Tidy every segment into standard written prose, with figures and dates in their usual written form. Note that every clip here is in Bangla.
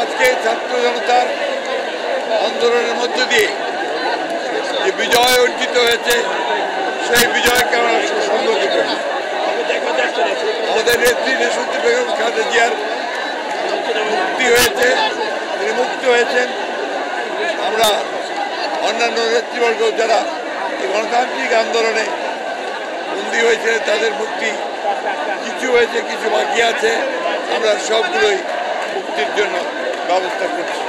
আজকে ছাত্র জনতার আন্দোলনের মধ্য দিয়ে যে বিজয় অর্জিত হয়েছে সেই বিজয়কে আমরা সুসংগত করি। আমাদের নেত্রী দেশনেত্রী বেগম খালেদা জিয়ার মুক্তি হয়েছে, তিনি মুক্ত হয়েছেন। আমরা অন্যান্য নেতৃবর্গ যারা এই গণতান্ত্রিক আন্দোলনে বন্দী হয়েছিলেন তাদের মুক্তি কিছু হয়েছে, কিছু বাকি আছে। আমরা সবগুলোই মুক্তির জন্য ব্যবস্থা করছি।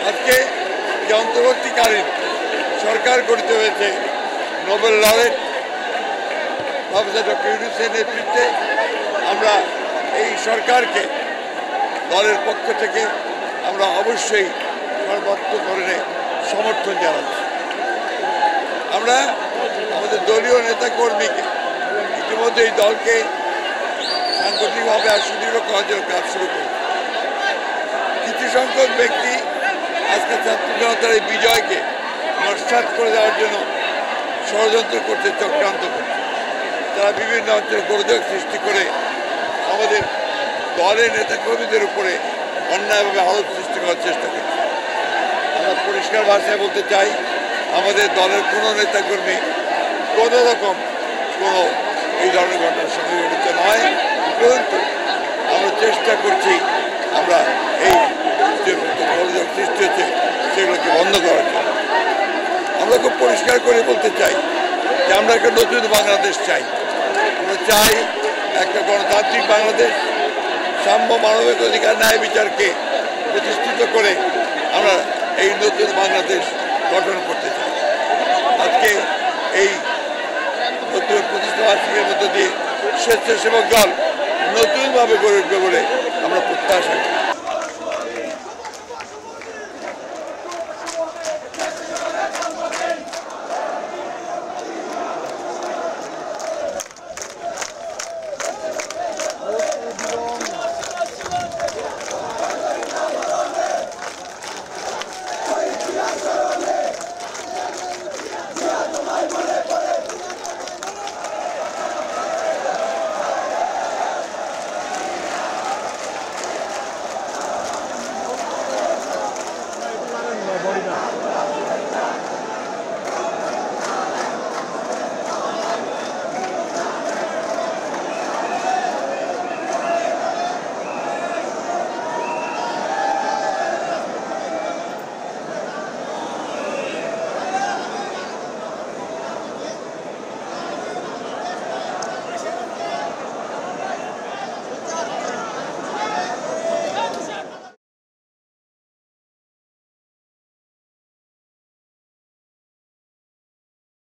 আজকে যে অন্তর্বর্তীকালীন সরকার গঠিত হয়েছে নোবেল লরেট প্রফেসর ডক্টর ইউনূসের নেতৃত্বে, আমরা এই সরকারকে দলের পক্ষ থেকে আমরা অবশ্যই সর্বাত্ম ধরনের সমর্থন জানাচ্ছি। আমরা আমাদের দলীয় নেতাকর্মীকে ইতিমধ্যে এই দলকে সাংগঠনিকভাবে আর সুদৃঢ় করার জন্য কাজ শুরু করেছে। কিছু সংখ্যক ব্যক্তি আজকে ছাত্র জনতার এই বিজয়কে নস্যাৎ করে দেওয়ার জন্য ষড়যন্ত্র করছে, চক্রান্ত করছে। তারা বিভিন্ন অঞ্চলে গোলযোগ সৃষ্টি করে আমাদের দলের নেতাকর্মীদের উপরে অন্যায়ভাবে আরোপ সৃষ্টি করার চেষ্টা করছে। আমরা পরিষ্কার ভাষায় বলতে চাই, আমাদের দলের কোনো নেতাকর্মী কোনো রকম কোনো এই ধরনের ঘটনার সঙ্গে জড়িত নয়, কিন্তু আমরা চেষ্টা করছি আমরা এই যে গোলযোগ সৃষ্টি হচ্ছে সেগুলোকে বন্ধ করার জন্য। আমরা খুব পরিষ্কার করে বলতে চাই যে আমরা একটা নতুন বাংলাদেশ চাই। আমরা চাই একটা গণতান্ত্রিক বাংলাদেশ, সাম্য, মানবিক অধিকার, ন্যায় বিচারকে প্রতিষ্ঠিত করে আমরা এই নতুন বাংলাদেশ গঠন করতে চাই। আজকে এই নতুন প্রতিষ্ঠাবার্ষিকীর মধ্য দিয়ে স্বেচ্ছাসেবক দল নতুনভাবে গড়ে উঠবে বলে আমরা প্রত্যাশা